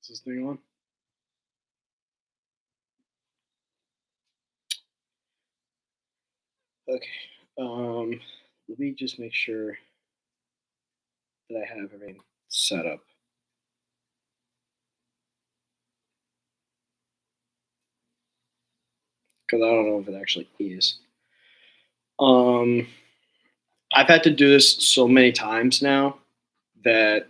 Is this thing on? Okay. Let me just make sure that I have everything set up because I don't know if it actually is. Um, I've had to do this so many times now that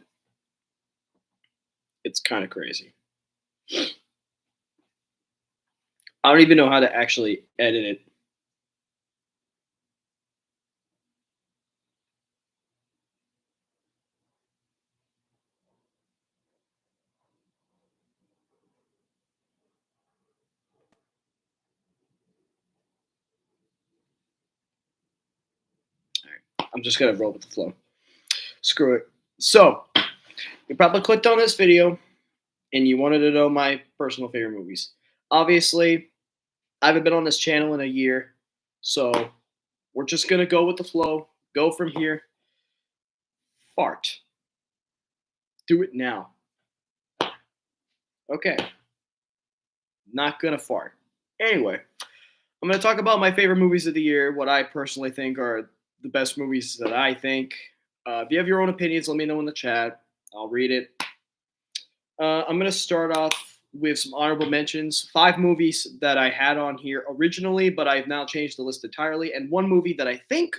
it's kind of crazy. I don't even know how to actually edit it. I'm just gonna roll with the flow. Screw it. So you probably clicked on this video and you wanted to know my personal favorite movies. Obviously, I haven't been on this channel in a year, so we're just gonna go with the flow. Go from here. Fart. Do it now. Okay. Not gonna fart. Anyway, I'm gonna talk about my favorite movies of the year. What I personally think are the best movies that I think. If you have your own opinions, let me know in the chat. I'll read it. I'm gonna start off with some honorable mentions. 5 movies that I had on here originally, but I've now changed the list entirely, and one movie that I think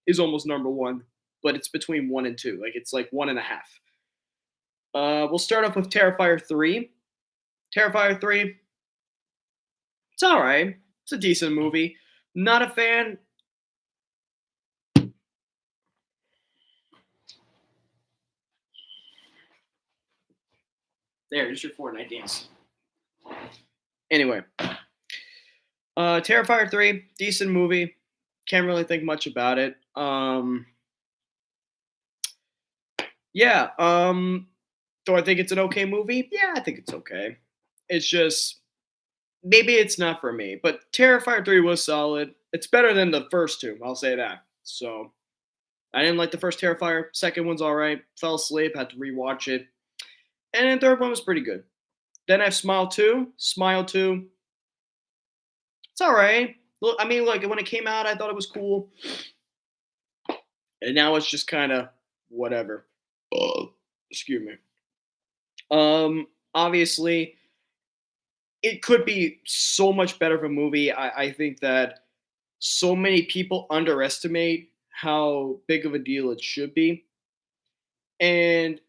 is almost number one, but it's between one and two. Like it's like one and a half. We'll start off with Terrifier 3. Terrifier 3, it's all right. It's a decent movie. Not a fan. There's your Fortnite dance. Anyway, Terrifier 3, decent movie. Can't really think much about it. Yeah. Do I think it's an okay movie? Yeah, I think it's okay. It's just maybe it's not for me. But Terrifier 3 was solid. It's better than the first two. I'll say that. So I didn't like the first Terrifier. Second one's all right. Fell asleep. Had to rewatch it. And the third one was pretty good. Then I have Smile 2. Smile 2. It's all right. Look, I mean, like when it came out, I thought it was cool, and now it's just kind of whatever. Excuse me. Obviously, it could be so much better of a movie. I think that so many people underestimate how big of a deal it should be, and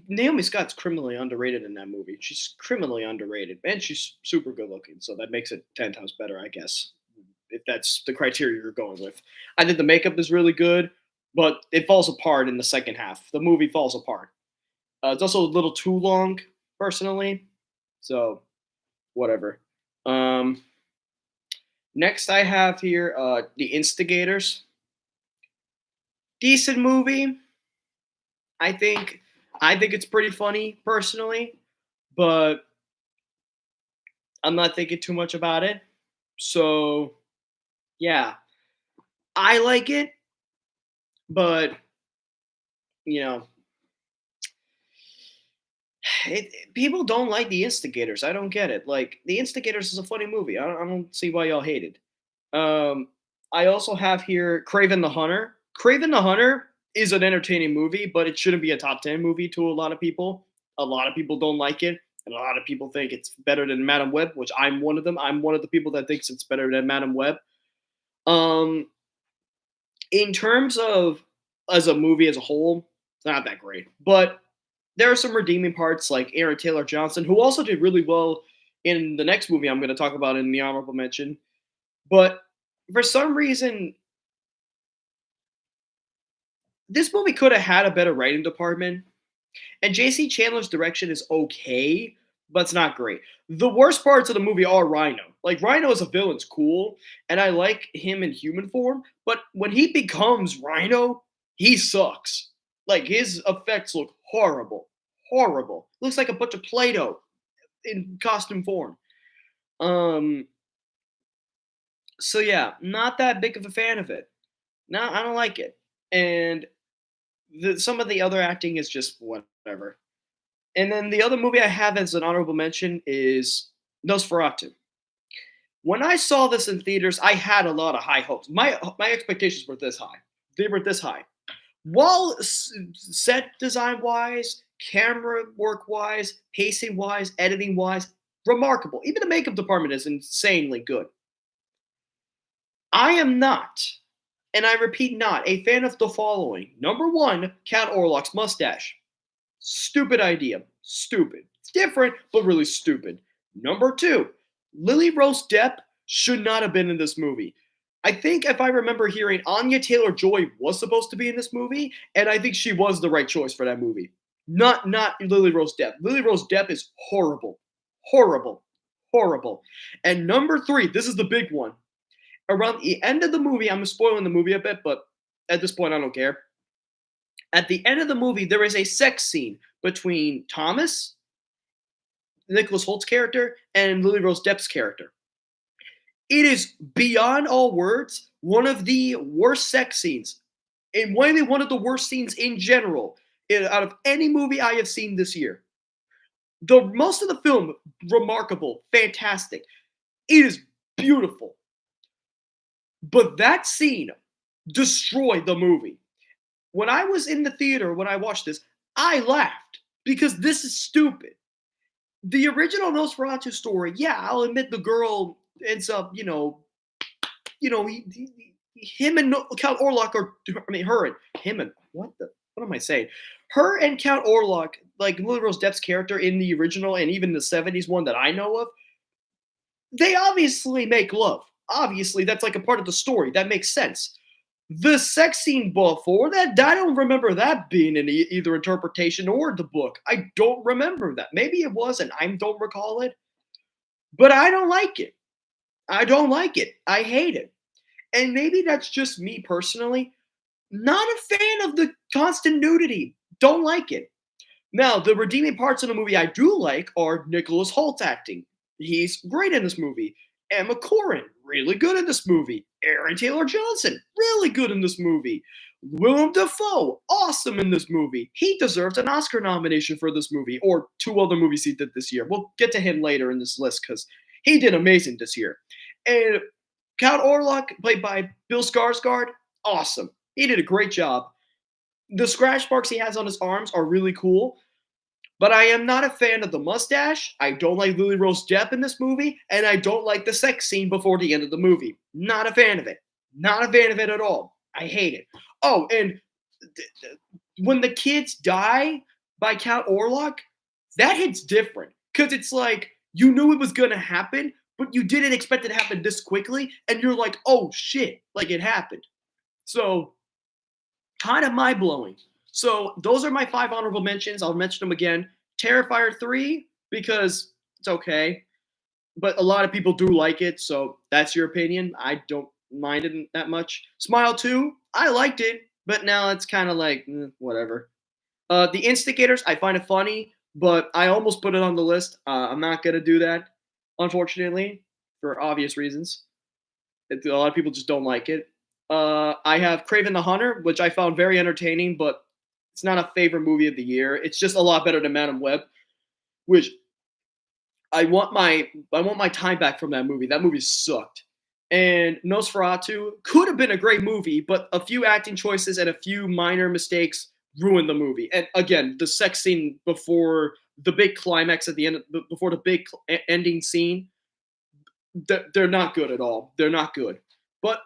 Naomi Scott's criminally underrated in that movie. She's criminally underrated, and she's super good looking, so that makes it 10 times better, I guess, if that's the criteria you're going with. I think the makeup is really good, but it falls apart in the second half. The movie falls apart. It's also a little too long, personally. So whatever. Um, Next, I have here The Instigators. Decent movie. I think. I think it's pretty funny, personally, but I'm not thinking too much about it. So yeah, I like it, but you know, people don't like The Instigators. I don't get it. Like The Instigators is a funny movie. I don't see why y'all hate it. Um, I also have here Craven the Hunter. Craven the Hunter is an entertaining movie, but it shouldn't be a top 10 movie to a lot of people. A lot of people don't like it, and a lot of people think it's better than Madam Web, which I'm one of them. I'm one of the people that thinks it's better than Madam Web. Um, in terms of as a movie as a whole, it's not that great, but there are some redeeming parts, like Aaron Taylor Johnson, who also did really well in the next movie I'm going to talk about in the honorable mention. But for some reason, this movie could have had a better writing department. And JC Chandler's direction is okay, but it's not great. The worst parts of the movie are Rhino. Like Rhino as a villain's cool, and I like him in human form, but when he becomes Rhino, he sucks. Like his effects look horrible. Horrible. Looks like a bunch of Play-Doh in costume form. Um so yeah, not that big of a fan of it. No, I don't like it. And some of the other acting is just whatever. And then the other movie I have as an honorable mention is Nosferatu. When I saw this in theaters, I had a lot of high hopes. My expectations were this high. They were this high. While set design wise, camera work wise, pacing wise, editing wise, remarkable. Even the makeup department is insanely good. I am not, and I repeat, not a fan of the following. Number one, Count Orlok's mustache. Stupid idea. Stupid. It's different, but really stupid. Number two, Lily Rose Depp should not have been in this movie. I think if I remember hearing, Anya Taylor Joy was supposed to be in this movie, and I think she was the right choice for that movie. Not Lily Rose Depp. Lily Rose Depp is horrible. Horrible. Horrible. And number three, this is the big one. Around the end of the movie, I'm spoiling the movie a bit, but at this point I don't care. At the end of the movie, there is a sex scene between Thomas, Nicholas Holt's character, and Lily Rose Depp's character. It is beyond all words one of the worst sex scenes, and one of the worst scenes in general out of any movie I have seen this year. The most of the film, remarkable, fantastic. It is beautiful. But that scene destroyed the movie. When I was in the theater when I watched this, I laughed because this is stupid. The original Nosferatu story, yeah, I'll admit the girl ends up, him and Count Orlok are, I mean, her and him and what am I saying? Her and Count Orlok, like Lily Rose Depp's character in the original and even the '70s one that I know of, they obviously make love. Obviously, that's like a part of the story. That makes sense. The sex scene before that, I don't remember that being in either interpretation or the book. I don't remember that. Maybe it was, and I don't recall it. But I don't like it. I don't like it. I hate it. And maybe that's just me personally. Not a fan of the constant nudity. Don't like it. Now, the redeeming parts of the movie I do like are Nicholas Hoult acting. He's great in this movie. Emma Corrin, really good in this movie. Aaron Taylor Johnson, really good in this movie. Willem Dafoe, awesome in this movie. He deserves an Oscar nomination for this movie, or two other movies he did this year. We'll get to him later in this list because he did amazing this year. And Count Orlok, played by Bill Skarsgård, awesome. He did a great job. The scratch marks he has on his arms are really cool. But I am not a fan of the mustache. I don't like Lily Rose Depp in this movie, and I don't like the sex scene before the end of the movie. Not a fan of it. Not a fan of it at all. I hate it. Oh, and when the kids die by Count Orlok, that hits different because it's like you knew it was going to happen, but you didn't expect it to happen this quickly, and you're like, oh shit, like it happened. So, kind of mind blowing. So those are my 5 honorable mentions. I'll mention them again. Terrifier 3, because it's okay. But a lot of people do like it, so that's your opinion. I don't mind it that much. Smile 2, I liked it, but now it's kind of like, whatever. The Instigators, I find it funny, but I almost put it on the list. I'm not going to do that, unfortunately, for obvious reasons. A lot of people just don't like it. I have Craven the Hunter, which I found very entertaining, but it's not a favorite movie of the year. It's just a lot better than Madam Web, which I want my time back from that movie. That movie sucked. And Nosferatu could have been a great movie, but a few acting choices and a few minor mistakes ruined the movie. And again, the sex scene before the big climax at the end, before the big ending scene, they're not good at all. They're not good. But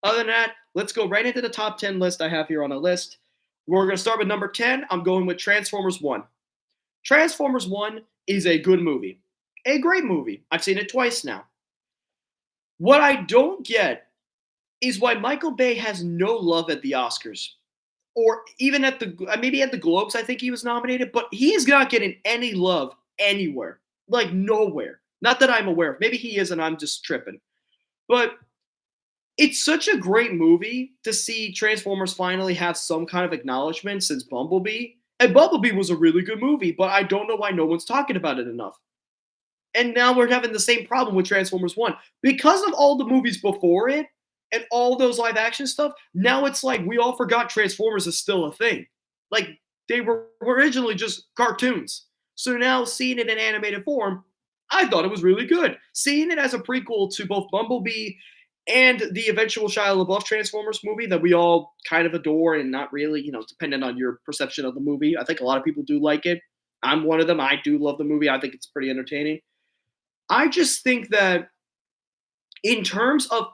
other than that, let's go right into the top 10 list I have here on a list. We're going to start with number 10. I'm going with Transformers 1. Transformers 1 is a good movie. A great movie. I've seen it twice now. What I don't get is why Michael Bay has no love at the Oscars. Or even at maybe at the Globes, I think he was nominated, but he's not getting any love anywhere. Like nowhere. Not that I'm aware of. Maybe he is and I'm just tripping. But it's such a great movie to see Transformers finally have some kind of acknowledgement since Bumblebee. And Bumblebee was a really good movie, but I don't know why no one's talking about it enough. And now we're having the same problem with Transformers 1. Because of all the movies before it and all those live action stuff, now it's like we all forgot Transformers is still a thing. Like they were originally just cartoons. So now seeing it in animated form, I thought it was really good. Seeing it as a prequel to both Bumblebee and the eventual Shia LaBeouf Transformers movie that we all kind of adore and not really, depending on your perception of the movie. I think a lot of people do like it. I'm one of them. I do love the movie. I think it's pretty entertaining. I just think that in terms of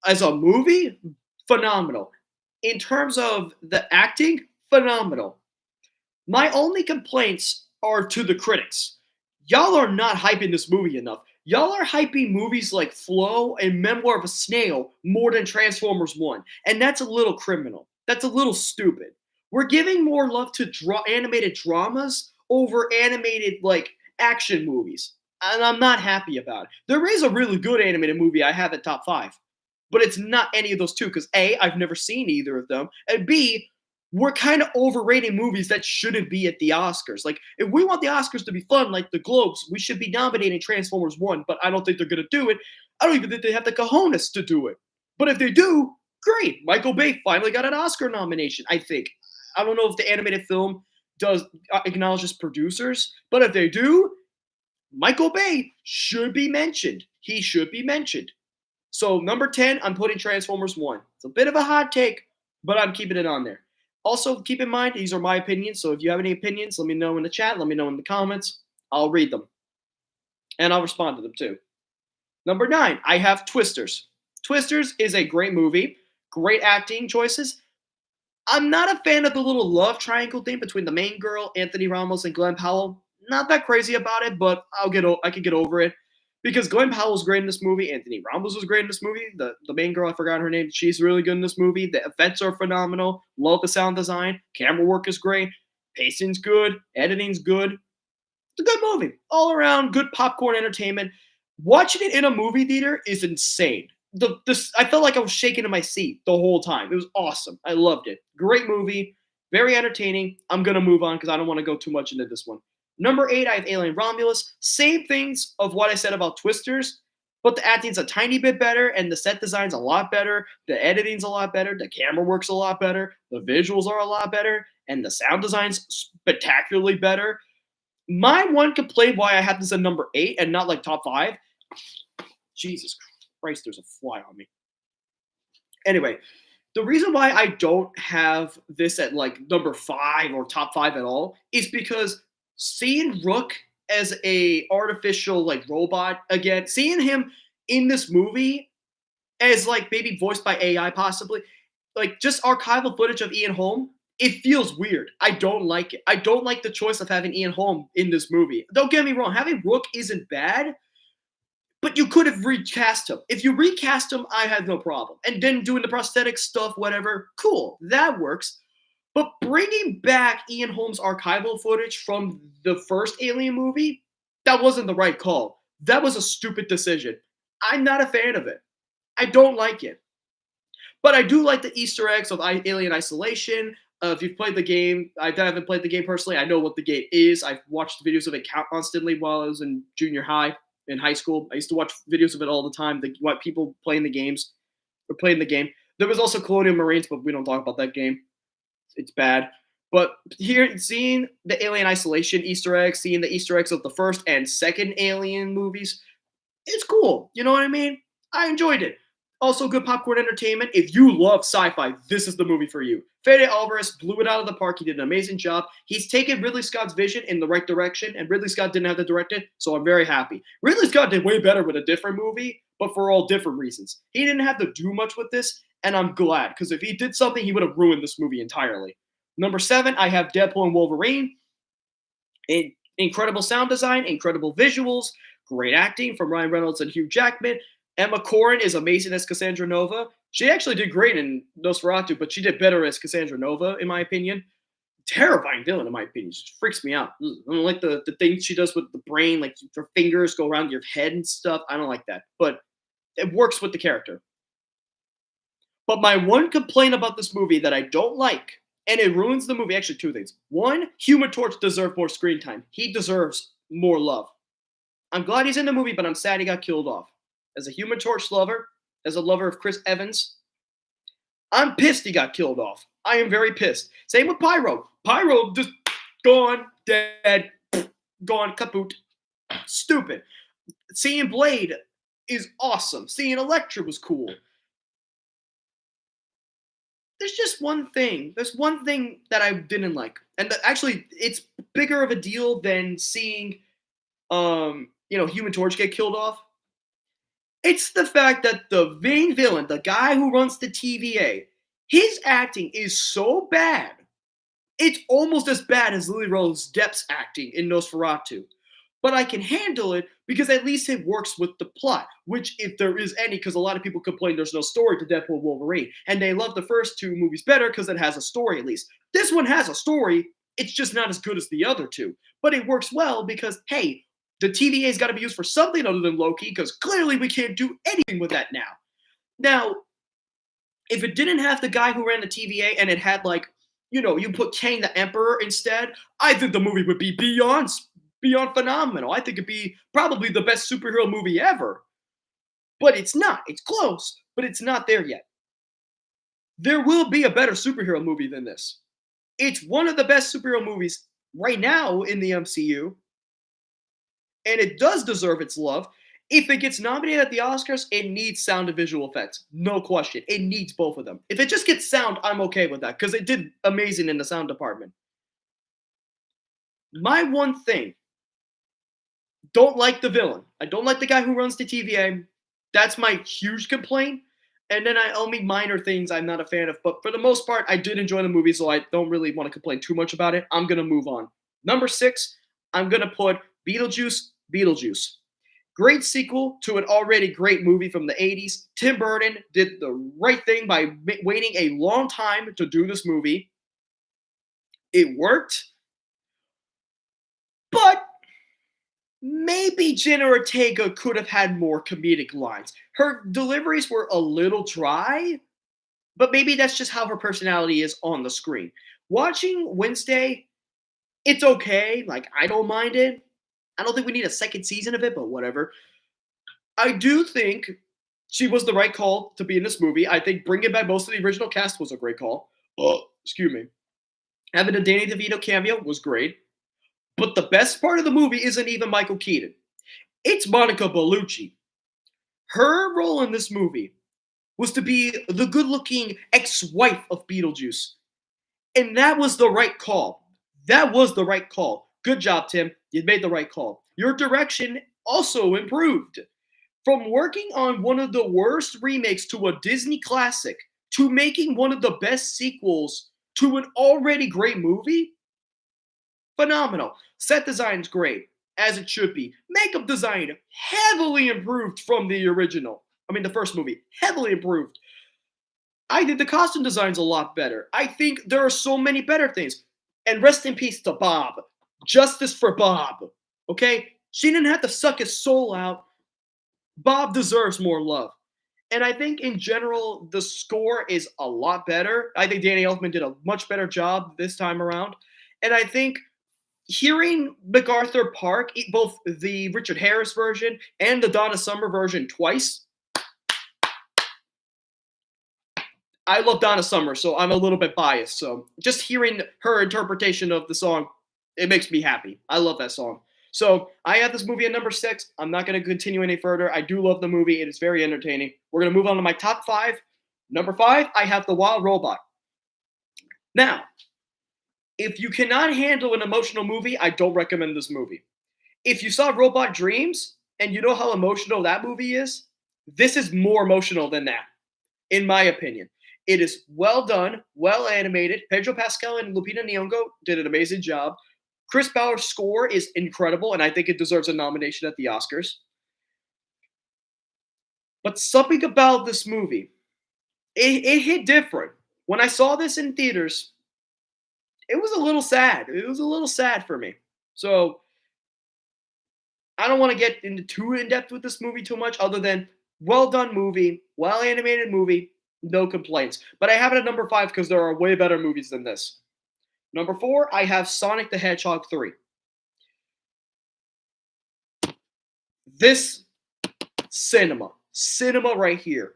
as a movie, phenomenal. In terms of the acting, phenomenal. My only complaints are to the critics. Y'all are not hyping this movie enough. Y'all are hyping movies like Flow and Memoir of a Snail more than Transformers 1. And that's a little criminal. That's a little stupid. We're giving more love to animated dramas over animated like action movies. And I'm not happy about it. There is a really good animated movie I have at top 5. But it's not any of those two because A, I've never seen either of them. And B, we're kind of overrating movies that shouldn't be at the Oscars. Like, if we want the Oscars to be fun, like the Globes, we should be nominating Transformers 1, but I don't think they're going to do it. I don't even think they have the cojones to do it. But if they do, great. Michael Bay finally got an Oscar nomination, I think. I don't know if the animated film does acknowledges producers, but if they do, Michael Bay should be mentioned. He should be mentioned. So, number 10, I'm putting Transformers 1. It's a bit of a hot take, but I'm keeping it on there. Also, keep in mind, these are my opinions. So if you have any opinions, let me know in the chat. Let me know in the comments. I'll read them. And I'll respond to them too. Number 9, I have Twisters. Twisters is a great movie. Great acting choices. I'm not a fan of the little love triangle thing between the main girl, Anthony Ramos, and Glenn Powell. Not that crazy about it, but I can get over it. Because Glenn Powell's great in this movie. Anthony Ramos was great in this movie. The main girl, I forgot her name. She's really good in this movie. The effects are phenomenal. Love the sound design. Camera work is great. Pacing's good. Editing's good. It's a good movie. All around, good popcorn entertainment. Watching it in a movie theater is insane. I felt like I was shaking in my seat the whole time. It was awesome. I loved it. Great movie. Very entertaining. I'm going to move on because I don't want to go too much into this one. Number 8, I have Alien Romulus. Same things of what I said about Twisters, but the acting's a tiny bit better, and the set design's a lot better. The editing's a lot better. The camera work's a lot better. The visuals are a lot better, and the sound design's spectacularly better. My one complaint why I have this at number 8 and not like top 5. Jesus Christ, there's a fly on me. Anyway, the reason why I don't have this at like number 5 or top 5 at all is because seeing Rook as a artificial like robot again, seeing him in this movie as like maybe voiced by AI possibly, like just archival footage of Ian Holm, it feels weird. I don't like it. I don't like the choice of having Ian Holm in this movie. Don't get me wrong, having Rook isn't bad, but you could have recast him. If you recast him, I have no problem. And then doing the prosthetic stuff, whatever, cool, that works. But bringing back Ian Holm's archival footage from the first Alien movie, that wasn't the right call. That was a stupid decision. I'm not a fan of it. I don't like it. But I do like the Easter eggs of Alien Isolation. If you've played the game, I haven't played the game personally. I know what the game is. I've watched videos of it constantly while I was in junior high, in high school. I used to watch videos of it all the time. What people playing the games or playing the game. There was also Colonial Marines, but we don't talk about that game. It's bad. But here, seeing the Alien Isolation Easter eggs, seeing the Easter eggs of the first and second Alien movies, it's cool. You know what I mean? I enjoyed it. Also, good popcorn entertainment. If you love sci-fi, this is the movie for you. Fede Alvarez blew it out of the park. He did an amazing job. He's taken Ridley Scott's vision in the right direction, and Ridley Scott didn't have to direct it, so I'm very happy. Ridley Scott did way better with a different movie, but for all different reasons. He didn't have to do much with this, and I'm glad, because if he did something, he would have ruined this movie entirely. Number 7, I have Deadpool and Wolverine. Incredible sound design, incredible visuals, great acting from Ryan Reynolds and Hugh Jackman. Emma Corrin is amazing as Cassandra Nova. She actually did great in Nosferatu, but she did better as Cassandra Nova, in my opinion. Terrifying villain, in my opinion. She freaks me out. I don't like the things she does with the brain, like her fingers go around your head and stuff. I don't like that. But it works with the character. But my one complaint about this movie that I don't like, and it ruins the movie, actually two things. One, Human Torch deserved more screen time. He deserves more love. I'm glad he's in the movie, but I'm sad he got killed off. As a Human Torch lover, as a lover of Chris Evans, I'm pissed he got killed off. I am very pissed. Same with Pyro. Pyro just gone, dead. gone kaput. Stupid. Seeing Blade is awesome. Seeing Elektra was cool. There's just one thing. There's one thing that I didn't like, and actually, it's bigger of a deal than seeing, Human Torch get killed off. It's the fact that the main villain, the guy who runs the TVA, his acting is so bad. It's almost as bad as Lily Rose Depp's acting in Nosferatu. But I can handle it because at least it works with the plot, which, if there is any, because a lot of people complain there's no story to Deadpool Wolverine, and they love the first two movies better because it has a story at least. This one has a story, it's just not as good as the other two. But it works well because, hey, the TVA's got to be used for something other than Loki, because clearly we can't do anything with that now. Now, if it didn't have the guy who ran the TVA and it had, like, you put Kang the Emperor instead, I think the movie would be beyond phenomenal. I think it'd be probably the best superhero movie ever. But it's not. It's close, but it's not there yet. There will be a better superhero movie than this. It's one of the best superhero movies right now in the MCU, and it does deserve its love. If it gets nominated at the Oscars, it needs sound and visual effects. No question. It needs both of them. If it just gets sound, I'm okay with that because it did amazing in the sound department. My one thing, don't like the villain. I don't like the guy who runs the TVA. That's my huge complaint. And then only minor things I'm not a fan of. But for the most part, I did enjoy the movie, so I don't really want to complain too much about it. I'm going to move on. Number 6, I'm going to put Beetlejuice. Great sequel to an already great movie from the 80s. Tim Burton did the right thing by waiting a long time to do this movie. It worked. But maybe Jenna Ortega could have had more comedic lines. Her deliveries were a little dry, but maybe that's just how her personality is on the screen. Watching Wednesday, it's okay. Like, I don't mind it. I don't think we need a second season of it, but whatever. I do think she was the right call to be in this movie. I think bringing back most of the original cast was a great call. Excuse me. Having a Danny DeVito cameo was great. But the best part of the movie isn't even Michael Keaton. It's Monica Bellucci. Her role in this movie was to be the good-looking ex-wife of Beetlejuice. And that was the right call. That was the right call. Good job, Tim. You made the right call. Your direction also improved. From working on one of the worst remakes to a Disney classic to making one of the best sequels to an already great movie, phenomenal. Set design's great, as it should be. Makeup design heavily improved from the original. The first movie. Heavily improved. I think the costume design's a lot better. I think there are so many better things. And rest in peace to Bob. Justice for Bob. Okay? She didn't have to suck his soul out. Bob deserves more love. And I think in general, the score is a lot better. I think Danny Elfman did a much better job this time around. And I think hearing MacArthur Park, both the Richard Harris version and the Donna Summer version twice, I love Donna Summer, so I'm a little bit biased. So just hearing her interpretation of the song, it makes me happy. I love that song. So I have this movie at number 6. I'm not going to continue any further. I do love the movie. It is very entertaining. We're going to move on to my top 5. Number 5, I have The Wild Robot. Now, if you cannot handle an emotional movie, I don't recommend this movie. If you saw Robot Dreams and you know how emotional that movie is, this is more emotional than that, in my opinion. It is well done, well animated. Pedro Pascal and Lupita Nyong'o did an amazing job. Chris Bauer's score is incredible, and I think it deserves a nomination at the Oscars. But something about this movie, it hit different. When I saw this in theaters, it was a little sad. It was a little sad for me. So I don't want to get into too in-depth with this movie too much, other than well done movie, well animated movie, no complaints. But I have it at number 5 because there are way better movies than this. Number 4, I have Sonic the Hedgehog 3. This cinema right here.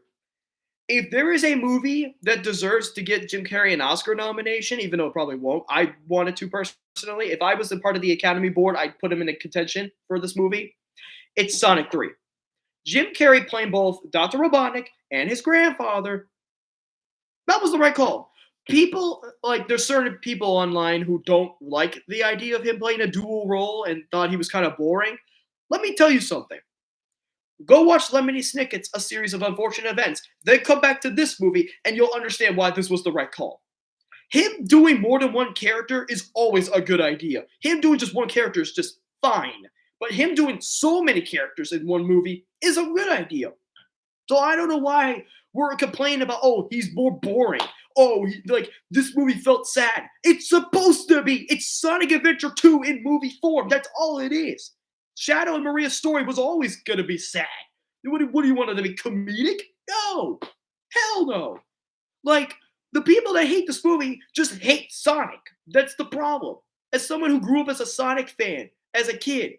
If there is a movie that deserves to get Jim Carrey an Oscar nomination, even though it probably won't, I wanted to personally. If I was a part of the Academy Board, I'd put him in a contention for this movie. It's Sonic 3. Jim Carrey playing both Dr. Robotnik and his grandfather. That was the right call. People, like, there's certain people online who don't like the idea of him playing a dual role and thought he was kind of boring. Let me tell you something. Go watch Lemony Snicket's A Series of Unfortunate Events. Then come back to this movie and you'll understand why this was the right call. Him doing more than one character is always a good idea. Him doing just one character is just fine. But him doing so many characters in one movie is a good idea. So I don't know why we're complaining about, oh, he's more boring. Oh, like, this movie felt sad. It's supposed to be. It's Sonic Adventure 2 in movie form. That's all it is. Shadow and Maria's story was always going to be sad. What do you want it to be comedic? No. Hell no. Like, the people that hate this movie just hate Sonic. That's the problem. As someone who grew up as a Sonic fan, as a kid,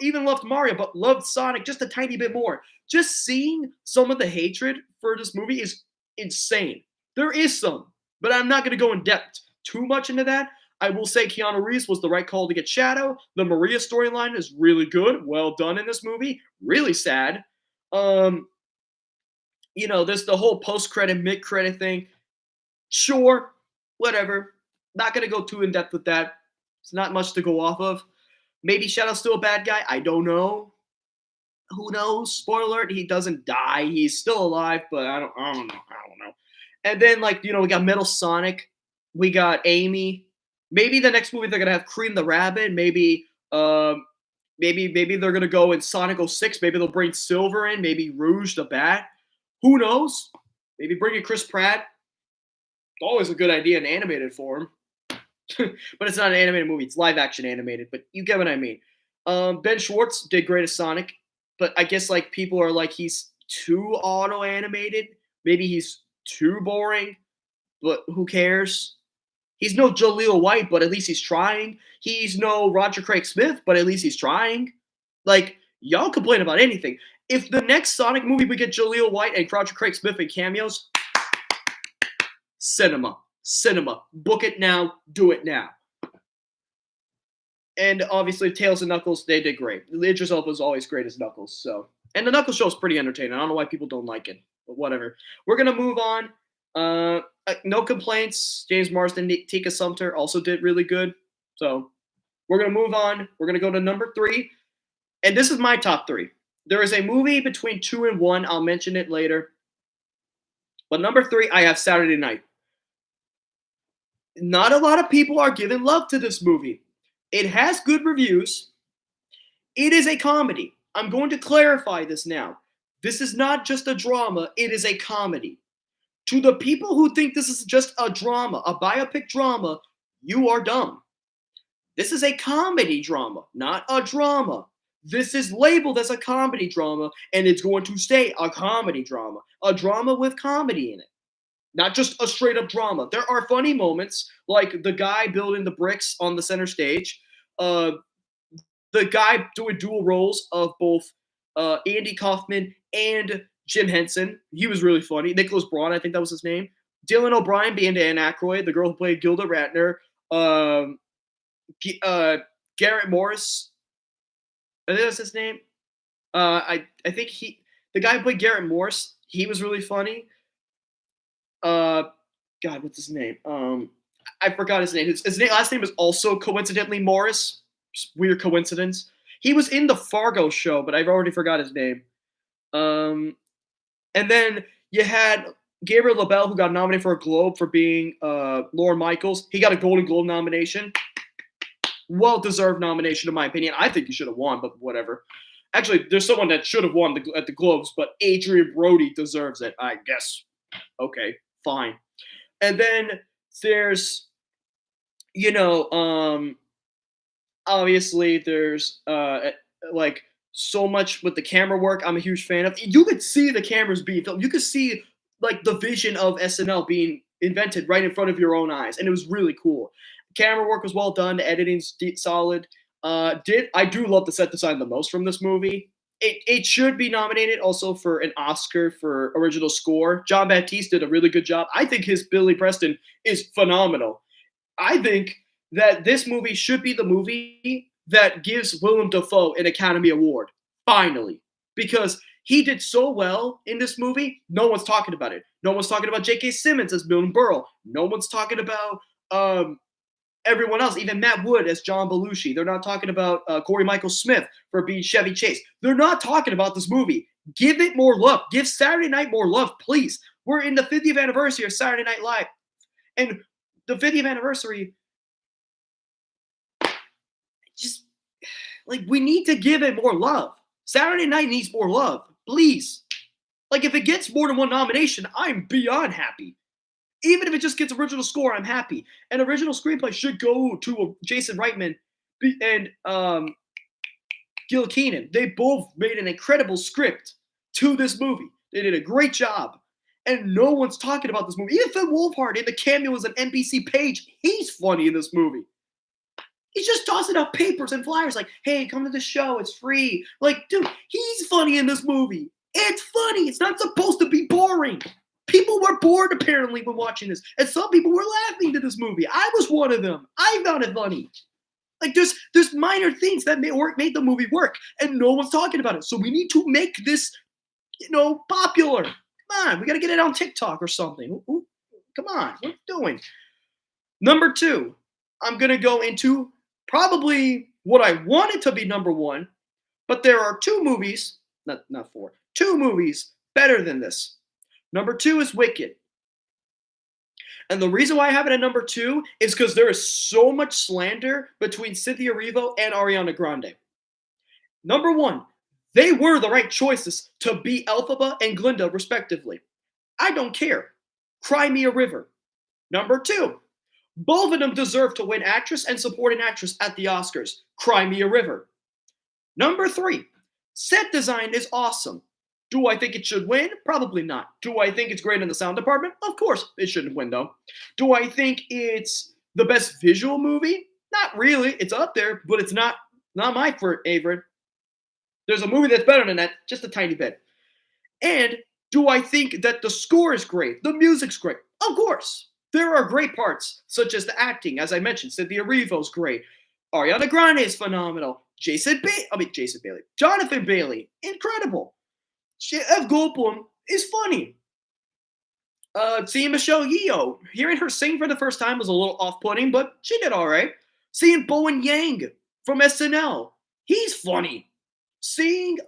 even loved Mario, but loved Sonic just a tiny bit more. Just seeing some of the hatred for this movie is insane. There is some, but I'm not going to go in depth too much into that. I will say Keanu Reeves was the right call to get Shadow. The Maria storyline is really good. Well done in this movie. Really sad. There's the whole post-credit, mid-credit thing. Sure, whatever. Not going to go too in-depth with that. It's not much to go off of. Maybe Shadow's still a bad guy. I don't know. Who knows? Spoiler alert, he doesn't die. He's still alive, but I don't know. And then, we got Metal Sonic. We got Amy. Maybe the next movie they're going to have Cream the Rabbit. Maybe they're going to go in Sonic 06. Maybe they'll bring Silver in. Maybe Rouge the Bat. Who knows? Maybe bring in Chris Pratt. Always a good idea in animated form. But it's not an animated movie. It's live action animated. But you get what I mean. Ben Schwartz did great as Sonic. But I guess people are like he's too auto animated. Maybe he's too boring. But who cares? He's no Jaleel White, but at least he's trying. He's no Roger Craig Smith, but at least he's trying. Y'all complain about anything. If the next Sonic movie we get Jaleel White and Roger Craig Smith in cameos, cinema. Book it now. Do it now. And obviously, Tails and Knuckles, they did great. Idris Elba was always great as Knuckles. And the Knuckles show is pretty entertaining. I don't know why people don't like it, but whatever. We're gonna move on. No complaints. James Marsden, Tika Sumpter also did really good. So we're gonna move on. We're gonna go to number 3, and this is my top 3. There is a movie between 2 and 1. I'll mention it later. But number 3, I have Saturday Night. Not a lot of people are giving love to this movie. It has good reviews. It is a comedy. I'm going to clarify this now. This is not just a drama. It is a comedy. To the people who think this is just a drama, a biopic drama, you are dumb. This is a comedy drama, not a drama. This is labeled as a comedy drama, and it's going to stay a comedy drama. A drama with comedy in it. Not just a straight up drama. There are funny moments, like the guy building the bricks on the center stage. The guy doing dual roles of both Andy Kaufman and Jim Henson. He was really funny. Nicholas Braun, I think that was his name. Dylan O'Brien being Dan Aykroyd, the girl who played Gilda Radner. Garrett Morris. I think that's his name. I think the guy who played Garrett Morris, he was really funny. God, what's his name? I forgot his name. His last name is also coincidentally Morris. Weird coincidence. He was in the Fargo show, but I've already forgot his name. And then you had Gabriel LaBelle, who got nominated for a Globe for being Lorne Michaels. He got a Golden Globe nomination. Well-deserved nomination, in my opinion. I think he should have won, but whatever. Actually, there's someone that should have won at the Globes, but Adrian Brody deserves it, I guess. Okay, fine. And then there's, obviously there's so much with the camera work I'm a huge fan of. You could see the cameras being filmed. You could see the vision of SNL being invented right in front of your own eyes, and it was really cool. Camera work was well done. The editing's solid. I do love the set design the most from this movie. It should be nominated also for an Oscar for original score. John Baptiste did a really good job. I think his Billy Preston is phenomenal. I think that this movie should be the movie that gives Willem Dafoe an Academy Award, finally, because he did so well in this movie. No one's talking about it. No one's talking about J.K. Simmons as Milton Berle. No one's talking about everyone else, even Matt Wood as John Belushi. They're not talking about Corey Michael Smith for being Chevy Chase. They're not talking about this movie. Give it more love. Give Saturday Night more love, please. We're in the 50th anniversary of Saturday Night Live. And the 50th anniversary, just like we need to give it more love. Saturday Night needs more love, please. Like if it gets more than one nomination, I'm beyond happy. Even if it just gets original score, I'm happy. And original screenplay should go to Jason Reitman and Gil Keenan. They both made an incredible script to this movie. They did a great job. And no one's talking about this movie. Even Finn Wolfhard in the cameo as an NBC page, he's funny in this movie. He's just tossing out papers and flyers like, hey, come to the show, it's free. Like, dude, he's funny in this movie. It's funny. It's not supposed to be boring. People were bored apparently when watching this, and some people were laughing to this movie. I was one of them. I found it funny. Like there's minor things that made the movie work, and no one's talking about it. So we need to make this, popular. Come on, we got to get it on TikTok or something. Come on, what are you doing? Number 2, I'm gonna go into probably what I wanted to be number 1, but there are 2 movies, not 4, 2 movies better than this. Number 2 is Wicked. And the reason why I have it at number 2 is because there is so much slander between Cynthia Erivo and Ariana Grande. Number 1, they were the right choices to be Elphaba and Glinda, respectively. I don't care. Cry Me a River. Number 2, both of them deserve to win Actress and Supporting Actress at the Oscars. Cry Me a River. Number 3, set design is awesome. Do I think it should win? Probably not. Do I think it's great in the sound department? Of course it shouldn't win, though. Do I think it's the best visual movie? Not really. It's up there, but it's not my favorite. There's a movie that's better than that, just a tiny bit. And do I think that the score is great? The music's great? Of course. There are great parts, such as the acting. As I mentioned, Cynthia Erivo's great. Ariana Grande is phenomenal. Jonathan Bailey, incredible. F. Goldblum is funny. Seeing Michelle Yeoh, hearing her sing for the first time was a little off-putting, but she did all right. Seeing Bowen Yang from SNL, he's funny. Seeing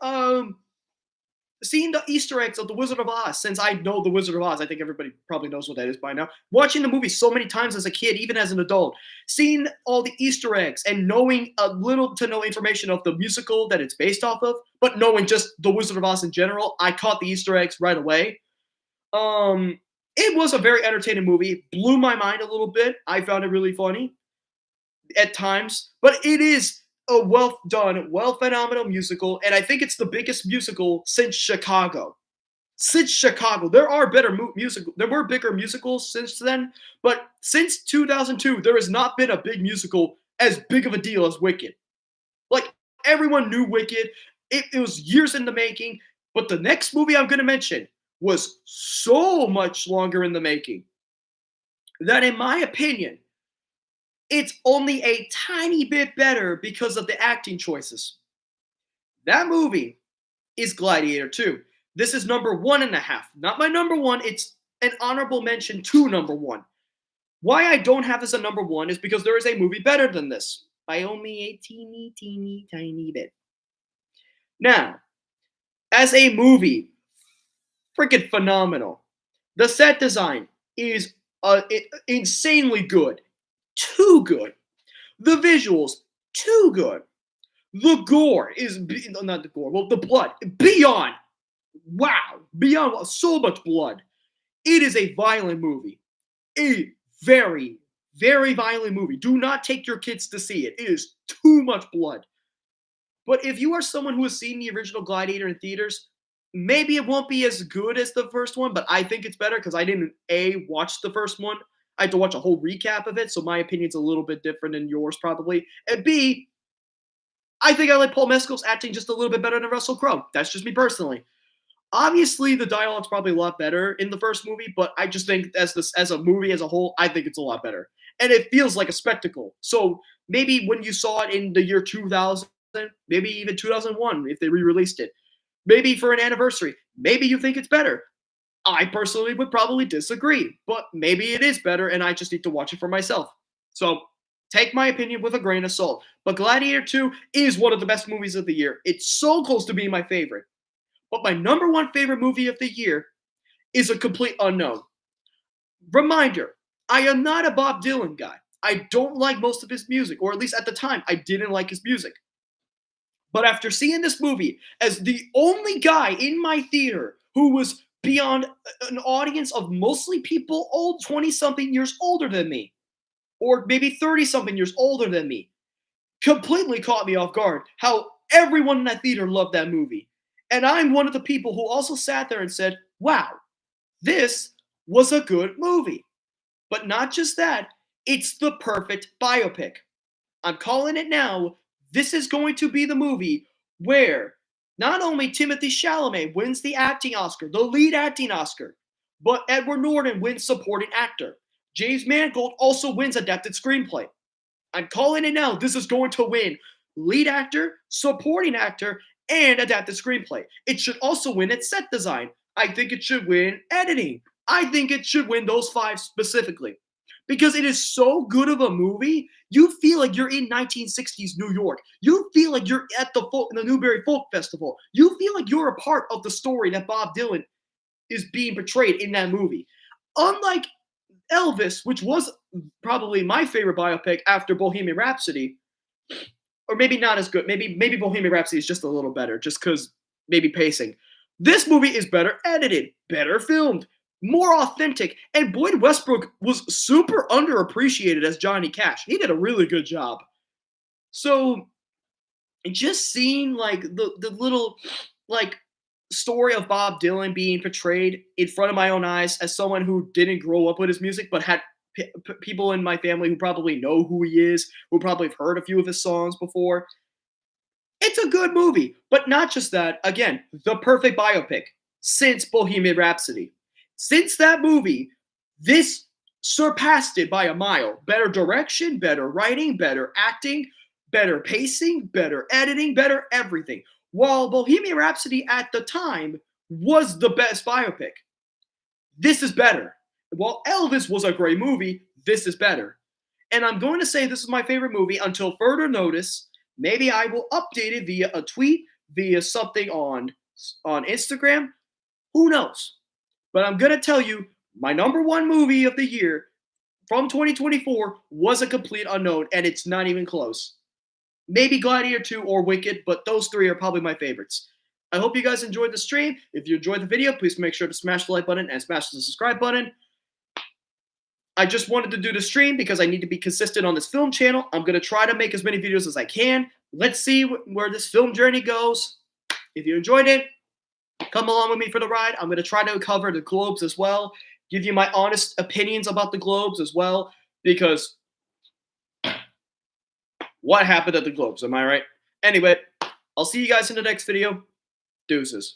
the Easter eggs of The Wizard of Oz, since I know The Wizard of Oz, I think everybody probably knows what that is by now. Watching the movie so many times as a kid, even as an adult, seeing all the Easter eggs and knowing a little to no information of the musical that it's based off of, but knowing just The Wizard of Oz in general, I caught the Easter eggs right away. It was a very entertaining movie. Blew my mind a little bit. I found it really funny at times, but it is a well done, phenomenal musical, and I think it's the biggest musical since Chicago. Since Chicago, there are better there were bigger musicals since then, but since 2002, there has not been a big musical as big of a deal as Wicked. Like everyone knew Wicked. It was years in the making, but the next movie I'm going to mention was so much longer in the making that, in my opinion, it's only a tiny bit better because of the acting choices. That movie is Gladiator 2. This is number 1.5. Not my number 1. It's an honorable mention to number 1. Why I don't have this at number 1 is because there is a movie better than this by only a teeny, teeny, tiny bit. Now, as a movie, freaking phenomenal. The set design is insanely good. Too good. The visuals, too good. The gore is, not the gore, well, the blood, beyond. Wow. Beyond so much blood. It is a violent movie. A very, very violent movie. Do not take your kids to see it. It is too much blood. But if you are someone who has seen the original Gladiator in theaters, maybe it won't be as good as the first one, but I think it's better because I didn't, watch the first one. I had to watch a whole recap of it, so my opinion's a little bit different than yours probably. And B, I think I like Paul Mescal's acting just a little bit better than Russell Crowe. That's just me personally. Obviously, the dialogue's probably a lot better in the first movie, but I just think as a movie as a whole, I think it's a lot better, and it feels like a spectacle. So maybe when you saw it in the year 2000, maybe even 2001, if they re-released it, maybe for an anniversary, maybe you think it's better. I personally would probably disagree, but maybe it is better, and I just need to watch it for myself. So take my opinion with a grain of salt. But Gladiator 2 is one of the best movies of the year. It's so close to being my favorite. But my number one favorite movie of the year is a complete unknown. Reminder, I am not a Bob Dylan guy. I don't like most of his music, or at least at the time, I didn't like his music. But after seeing this movie, as the only guy in my theater who was beyond an audience of mostly people old 20 something years older than me, or maybe 30 something years older than me, completely caught me off guard how everyone in that theater loved that movie. And I'm one of the people who also sat there and said, wow, this was a good movie. But not just that, it's the perfect biopic. I'm calling it now. This is going to be the movie where not only Timothy Chalamet wins the acting Oscar, the lead acting Oscar, but Edward Norton wins supporting actor. James Mangold also wins adapted screenplay. I'm calling it now. This is going to win lead actor, supporting actor, and adapted screenplay. It should also win at set design. I think it should win editing. I think it should win those 5 specifically. Because it is so good of a movie, you feel like you're in 1960s New York. You feel like you're at the Newberry Folk Festival. You feel like you're a part of the story that Bob Dylan is being portrayed in that movie. Unlike Elvis, which was probably my favorite biopic after Bohemian Rhapsody, or maybe not as good. Maybe Bohemian Rhapsody is just a little better, just because maybe pacing. This movie is better edited, better filmed, more authentic, and Boyd Westbrook was super underappreciated as Johnny Cash. He did a really good job. So just seeing like the little like story of Bob Dylan being portrayed in front of my own eyes as someone who didn't grow up with his music but had people in my family who probably know who he is, who probably have heard a few of his songs before. It's a good movie, but not just that. Again, the perfect biopic since Bohemian Rhapsody. Since that movie, this surpassed it by a mile. Better direction, better writing, better acting, better pacing, better editing, better everything. While Bohemian Rhapsody at the time was the best biopic, this is better. While Elvis was a great movie, this is better. And I'm going to say this is my favorite movie until further notice. Maybe I will update it via a tweet, via something on Instagram. Who knows? But I'm going to tell you my number one movie of the year from 2024 was a complete unknown, and it's not even close. Maybe Gladiator 2 or Wicked, but those 3 are probably my favorites. I hope you guys enjoyed the stream. If you enjoyed the video, please make sure to smash the like button and smash the subscribe button. I just wanted to do the stream because I need to be consistent on this film channel. I'm going to try to make as many videos as I can. Let's see where this film journey goes. If you enjoyed it, come along with me for the ride. I'm going to try to cover the Globes as well, give you my honest opinions about the Globes as well, because what happened at the Globes, am I right? Anyway, I'll see you guys in the next video. Deuces.